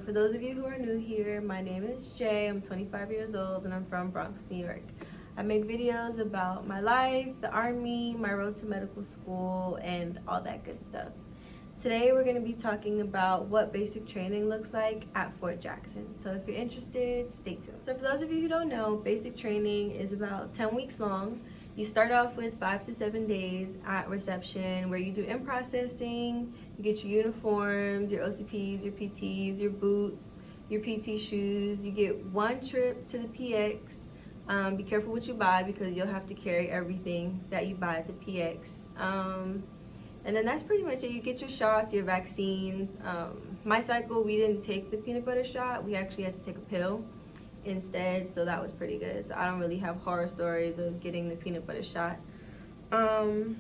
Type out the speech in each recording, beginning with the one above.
for those of you who are new here, my name is Jay. I'm 25 years old and I'm from Bronx, New York. I make videos about my life, the army, my road to medical school, and all that good stuff. Today we're going to be talking about what basic training looks like at Fort Jackson. So if you're interested, stay tuned. So for those of you who don't know, basic training is about 10 weeks long. You start off with 5 to 7 days at reception where you do in-processing, you get your uniforms, your OCPs, your PTs, your boots, your PT shoes. You get one trip to the PX. Be careful what you buy because you'll have to carry everything that you buy at the PX. And then that's pretty much it. You get your shots, your vaccines. My cycle, we didn't take the peanut butter shot. We actually had to take a pill instead, so that was pretty good. So I don't really have horror stories of getting the peanut butter shot. And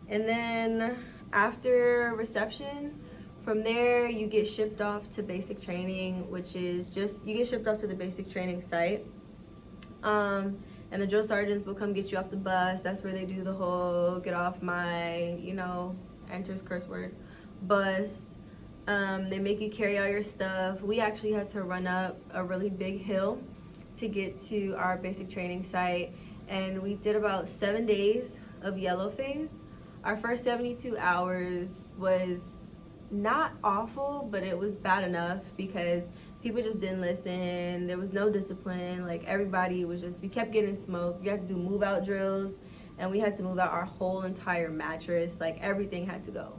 then after reception, from there you get shipped off to basic training, which is just, you get shipped off to the basic training site. And the drill sergeants will come get you off the bus. That's where they do the whole get off my, enters curse word, bus. They make you carry all your stuff. We actually had to run up a really big hill to get to our basic training site, and we did about 7 days of yellow phase. Our first 72 hours was not awful, but it was bad enough because people just didn't listen. There was no discipline. Like, everybody was just, we kept getting smoked. We had to do move out drills, and we had to move out our whole entire mattress. Like, everything had to go.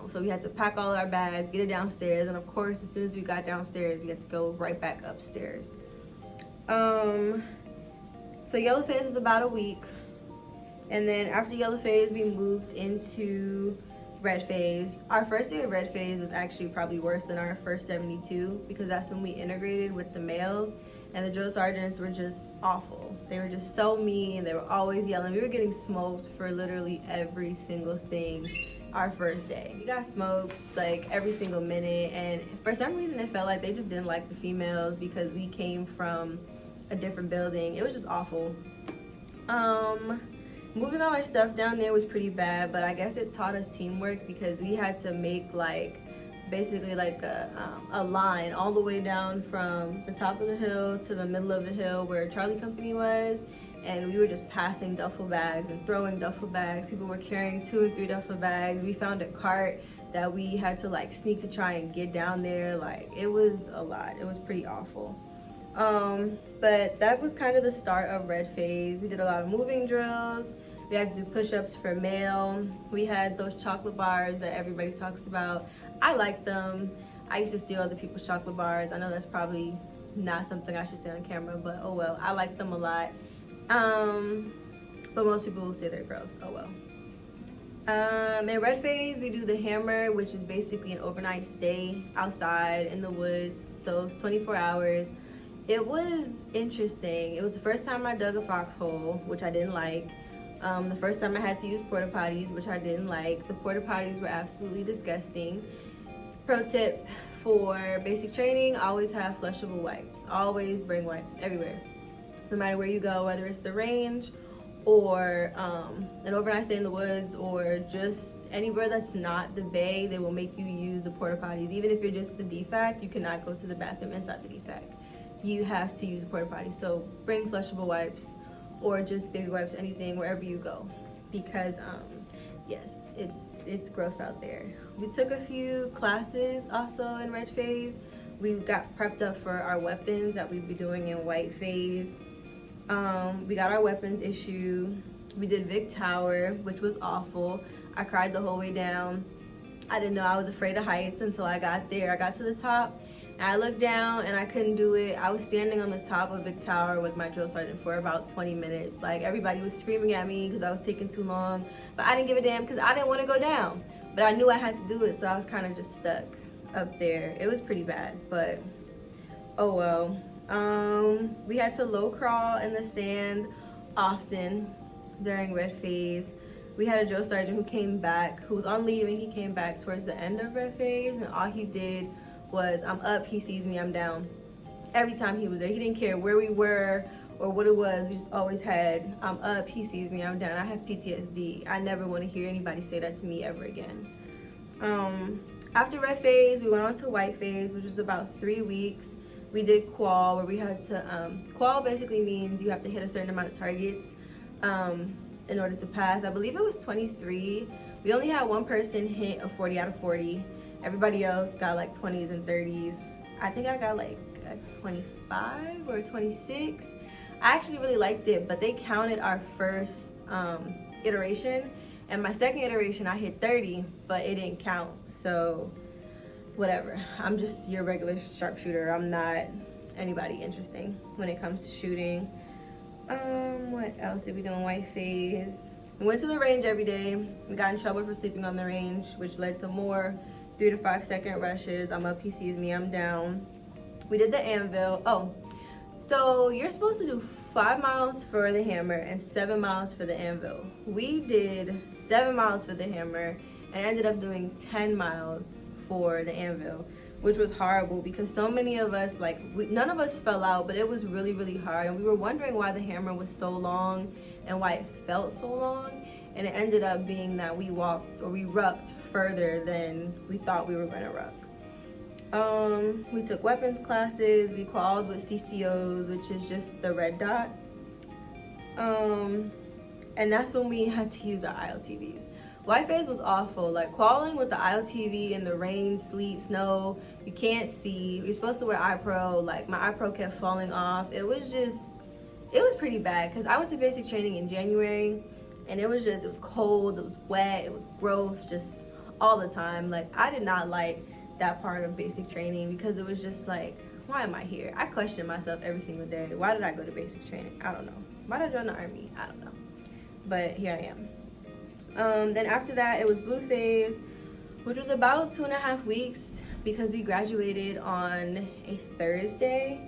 So we had to pack all our bags, get it downstairs, and of course, as soon as we got downstairs, we had to go right back upstairs. So yellow phase was about a week, and then after yellow phase, we moved into red phase. Our first day of red phase was actually probably worse than our first 72 because that's when we integrated with the males, and the drill sergeants were just awful. They were just so mean. They were always yelling. We were getting smoked for literally every single thing our first day. We got smoked like every single minute, and for some reason it felt like they just didn't like the females because we came from a different building. It was just awful. Moving all our stuff down there was pretty bad, but I guess it taught us teamwork because we had to make basically like a line all the way down from the top of the hill to the middle of the hill where Charlie Company was, and we were just passing duffel bags and throwing duffel bags. People were carrying 2 and 3 duffel bags. We found a cart that we had to sneak to try and get down there. It was a lot. It was pretty awful. But that was kind of the start of red phase. We did a lot of moving drills. We had to do push-ups for male. We had those chocolate bars that everybody talks about. I like them. I used to steal other people's chocolate bars. I know that's probably not something I should say on camera, but oh well. I like them a lot. But most people will say they're gross. Oh well. In red phase, we do the hammer, which is basically an overnight stay outside in the woods. So it's 24 hours. It was interesting. It was the first time I dug a foxhole, which I didn't like. The first time I had to use porta potties, which I didn't like. The porta potties were absolutely disgusting. Pro tip for basic training, always have flushable wipes. Always bring wipes everywhere. No matter where you go, whether it's the range or an overnight stay in the woods or just anywhere that's not the bay, they will make you use the porta potties. Even if you're just at the DFAC, you cannot go to the bathroom inside the DFAC. You have to use the porta potty. So bring flushable wipes or just baby wipes, anything, wherever you go, because yes, it's gross out there. We took a few classes also in red phase. We got prepped up for our weapons that we'd be doing in white phase. We got our weapons issue. We did Vic Tower, which was awful. I cried the whole way down. I didn't know I was afraid of heights until I got there. I got to the top and I looked down and I couldn't do it. I was standing on the top of Vic Tower with my drill sergeant for about 20 minutes. Everybody was screaming at me because I was taking too long, but I didn't give a damn because I didn't want to go down. But I knew I had to do it, so I was kind of just stuck up there. It was pretty bad, but oh well. We had to low crawl in the sand often during red phase. We had a drill sergeant who came back, who was on leave, and he came back towards the end of red phase, and all he did was, I'm up, he sees me, I'm down. Every time he was there, he didn't care where we were or what it was. We just always had, I'm up, he sees me, I'm down. I have PTSD. I never want to hear anybody say that to me ever again. After red phase, we went on to white phase, which was about 3 weeks. We did qual, where we had to, qual basically means you have to hit a certain amount of targets in order to pass. I believe it was 23. We only had one person hit a 40 out of 40. Everybody else got like 20s and 30s. I think I got like a 25 or 26. I actually really liked it, but they counted our first iteration, and my second iteration I hit 30, but it didn't count. So whatever, I'm just your regular sharpshooter. I'm not anybody interesting when it comes to shooting. What else did we do in white phase? We went to the range every day. We got in trouble for sleeping on the range, which led to more 3 to 5 second rushes. I'm up, he sees me, I'm down. We did the anvil. Oh, so you're supposed to do 5 miles for the hammer and 7 miles for the anvil. We did 7 miles for the hammer and ended up doing 10 miles for the anvil, which was horrible because so many of us, like, none of us fell out, but it was really, really hard. And we were wondering why the hammer was so long and why it felt so long. And it ended up being that we rucked further than we thought we were going to ruck. We took weapons classes. We qualified with CCOs, which is just the red dot. And that's when we had to use our ILTVs. White phase was awful. Like, qualing with the ILTV in the rain, sleet, snow, you can't see. You're supposed to wear eye pro. Like, my eye pro kept falling off. It was pretty bad because I went to basic training in January, and it was cold, it was wet, it was gross, just all the time. Like, I did not like that part of basic training because it was just like, why am I here? I question myself every single day. Why did I go to basic training? I don't know. Why did I join the army? I don't know. But here I am. Then after that, it was blue phase, which was about 2.5 weeks because we graduated on a Thursday.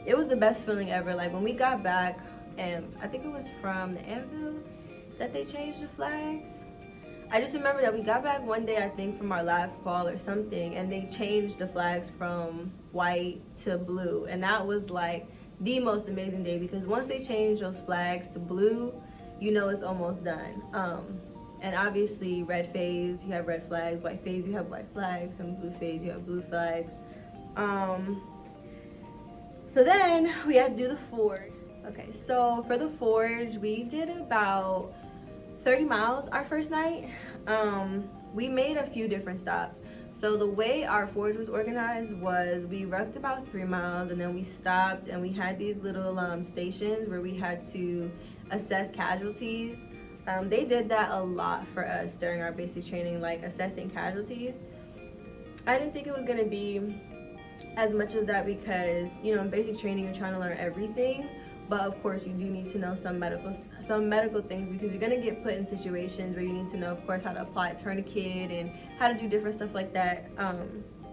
It was the best feeling ever. Like, when we got back, and I think it was from the anvil that they changed the flags. I just remember that we got back one day, I think, from our last qual or something, and they changed the flags from white to blue. And that was like the most amazing day because once they changed those flags to blue, you know it's almost done. And obviously red phase, you have red flags, white phase, you have white flags, and blue phase, you have blue flags. So then we had to do the forge. Okay, so for the forge, we did about 30 miles our first night. We made a few different stops. So the way our forge was organized was we rucked about 3 miles, and then we stopped, and we had these little stations where we had to assess casualties. They did that a lot for us during our basic training, like assessing casualties. I didn't think it was gonna be as much of that because, you know, in basic training you're trying to learn everything, but of course you do need to know some medical things because you're gonna get put in situations where you need to know, of course, how to apply a tourniquet and how to do different stuff like that.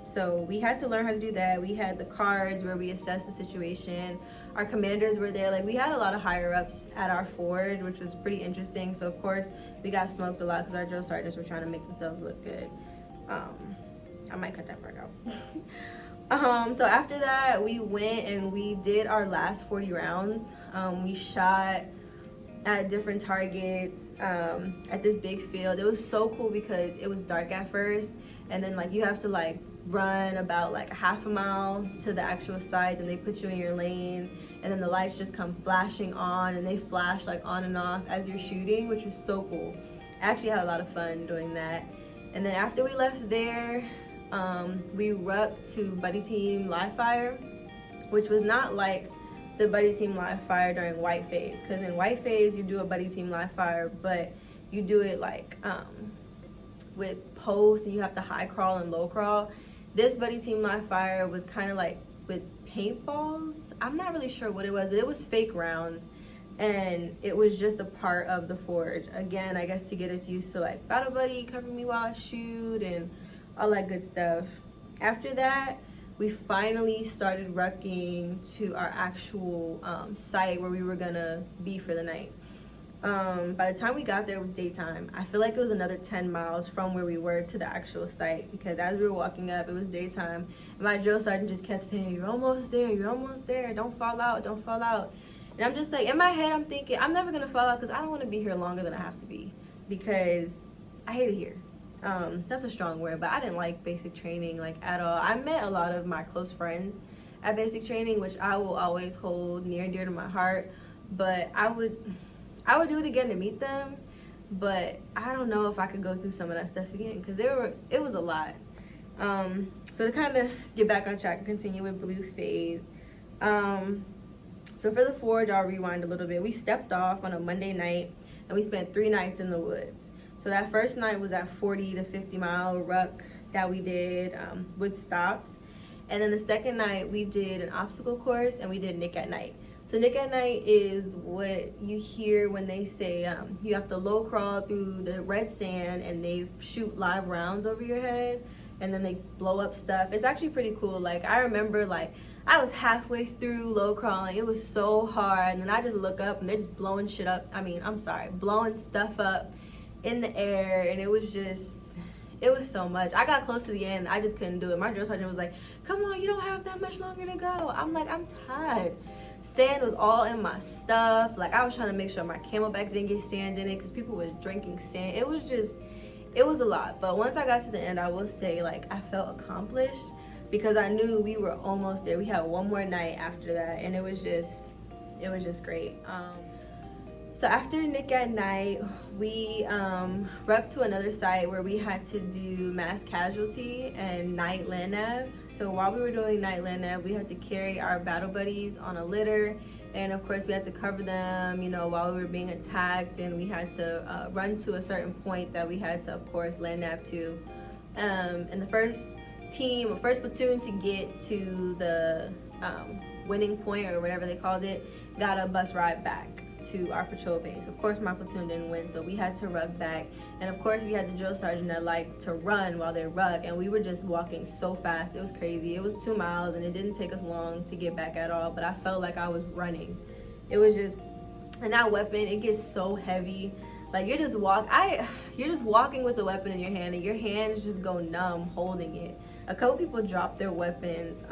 So we had to learn how to do that. We had the cards where we assessed the situation. Our commanders were there. Like, we had a lot of higher ups at our forge, which was pretty interesting. So of course we got smoked a lot because our drill sergeants were trying to make themselves look good. I might cut that part out. So after that, we went and we did our last 40 rounds. We shot at different targets at this big field. It was so cool because it was dark at first, and then like you have to like run about like a half a mile to the actual site, and they put you in your lanes, and then the lights just come flashing on, and they flash like on and off as you're shooting, which is so cool. I actually had a lot of fun doing that. And then after we left there, we rucked to buddy team live fire, which was not like the buddy team live fire during white phase, because in white phase you do a buddy team live fire, but you do it like with posts, and you have to high crawl and low crawl. This buddy team live fire was kind of like with paintballs. I'm not really sure what it was, but it was fake rounds, and it was just a part of the forge. Again, I guess to get us used to like battle buddy, cover me while I shoot, and all that good stuff. After that, we finally started rucking to our actual site where we were gonna be for the night. By the time we got there, it was daytime. I feel like it was another 10 miles from where we were to the actual site, because as we were walking up, it was daytime, and my drill sergeant just kept saying, "You're almost there, you're almost there, don't fall out, don't fall out." And I'm just like, in my head, I'm thinking, I'm never gonna fall out because I don't want to be here longer than I have to be, because I hate it here. That's a strong word, but I didn't like basic training like at all. I met a lot of my close friends at basic training, which I will always hold near and dear to my heart, but I would do it again to meet them, but I don't know if I could go through some of that stuff again, because it was a lot. So to kind of get back on track and continue with Blue Phase, so for the Forge, I'll rewind a little bit. We stepped off on a Monday night, and we spent 3 nights in the woods. So that first night was that 40 to 50 mile ruck that we did with stops. And then the second night, we did an obstacle course, and we did Nick at Night. So Nick at Night is what you hear when they say you have to low crawl through the red sand, and they shoot live rounds over your head, and then they blow up stuff. It's actually pretty cool. Like, I remember, like, I was halfway through low crawling. It was so hard, and then I just look up, and they're just blowing shit up. I mean, I'm sorry, blowing stuff up in the air, and it was so much. I got close to the end. I just couldn't do it. My drill sergeant was like, come on, you don't have that much longer to go. I'm like, I'm tired. Sand was all in my stuff. Like, I was trying to make sure my camelback didn't get sand in it, because people were drinking sand. It was a lot. But once I got to the end, I will say, like, I felt accomplished, because I knew we were almost there. We had one more night after that, and it was just great. So after Nick at Night, we rucked to another site where we had to do mass casualty and night land nav. So while we were doing night land nav, we had to carry our battle buddies on a litter, and of course we had to cover them, you know, while we were being attacked, and we had to run to a certain point that we had to, of course, land nav to. And the first platoon to get to the winning point, or whatever they called it, got a bus ride back to our patrol base. Of course my platoon didn't win, so we had to ruck back, and of course we had the drill sergeant that liked to run while they ruck, and we were just walking so fast. It was crazy. It was 2 miles, and it didn't take us long to get back at all, but I felt like I was running. It was just, and that weapon, it gets so heavy. Like, you're just walking with the weapon in your hand, and your hands just go numb holding it. A couple people dropped their weapons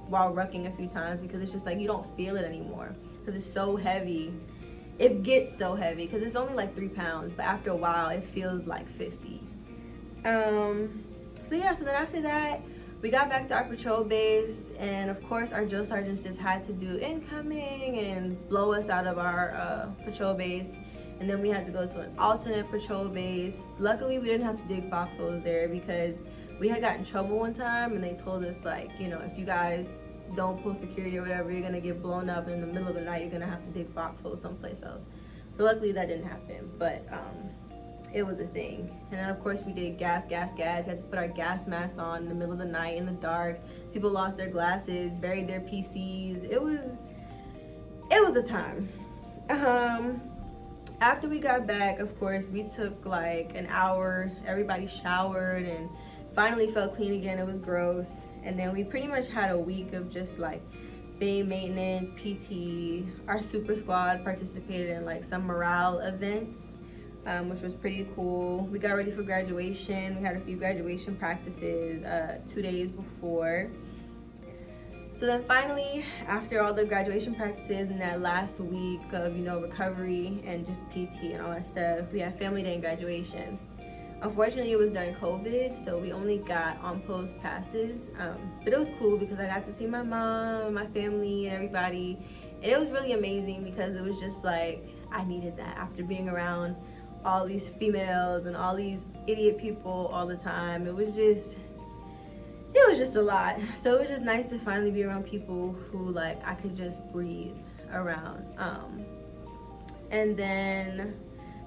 while rucking a few times, because it's just like you don't feel it anymore, because it's so heavy. It gets so heavy because it's only like 3 pounds, but after a while it feels like 50. So yeah, so then after that, we got back to our patrol base, and of course our drill sergeants just had to do incoming and blow us out of our patrol base, and then we had to go to an alternate patrol base. Luckily we didn't have to dig foxholes there, because we had gotten in trouble one time, and they told us, like, you know, if you guys don't pull security or whatever, you're gonna get blown up, and in the middle of the night you're gonna have to dig foxholes someplace else. So luckily that didn't happen, but it was a thing. And then of course we did gas. We had to put our gas masks on in the middle of the night in the dark. People lost their glasses, buried their PCs. It was a time. After we got back, of course, we took like an hour. Everybody showered and finally felt clean again. It was gross. And then we pretty much had a week of just like beam maintenance, PT. Our super squad participated in like some morale events, which was pretty cool. We got ready for graduation. We had a few graduation practices 2 days before. So then finally, after all the graduation practices and that last week of, you know, recovery and just PT and all that stuff, we had family day and graduation. Unfortunately, it was during COVID, so we only got on-post passes, but it was cool because I got to see my mom, my family, and everybody, and it was really amazing because it was just like, I needed that after being around all these females and all these idiot people all the time. It was just a lot. So it was just nice to finally be around people who, like, I could just breathe around. And then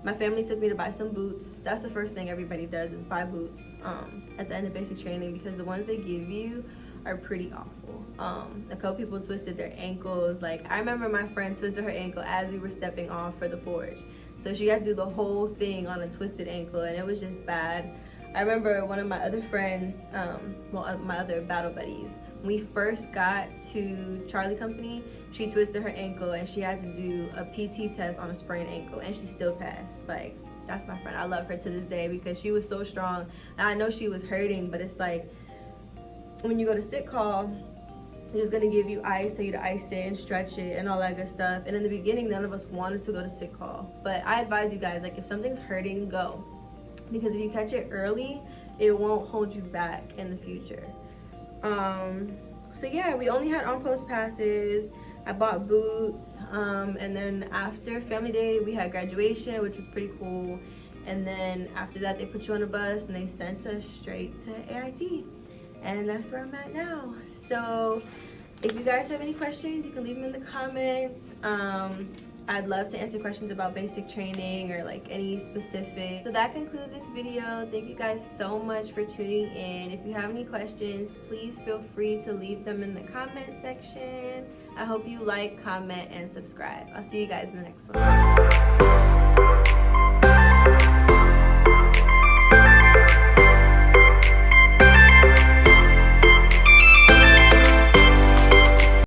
my family took me to buy some boots. That's the first thing everybody does, is buy boots at the end of basic training, because the ones they give you are pretty awful. A couple people twisted their ankles. Like, I remember my friend twisted her ankle as we were stepping off for the forge. So she had to do the whole thing on a twisted ankle, and it was just bad. I remember one of my other friends, my other battle buddies, when we first got to Charlie Company, she twisted her ankle and she had to do a PT test on a sprained ankle, and she still passed. Like, that's my friend. I love her to this day because she was so strong. And I know she was hurting, but it's like, when you go to sick call, they're just gonna give you ice, tell you to ice it and stretch it and all that good stuff. And in the beginning, none of us wanted to go to sick call. But I advise you guys, like, if something's hurting, go. because if you catch it early, it won't hold you back in the future. So yeah, we only had on-post passes. I bought boots, and then after family day we had graduation, which was pretty cool. And then after that they put you on a bus and they sent us straight to AIT, and that's where I'm at now. So if you guys have any questions, you can leave them in the comments. I'd love to answer questions about basic training or like any specific. So that concludes this video. Thank you guys so much for tuning in. If you have any questions, please feel free to leave them in the comment section. I hope you like, comment, and subscribe. I'll see you guys in the next one.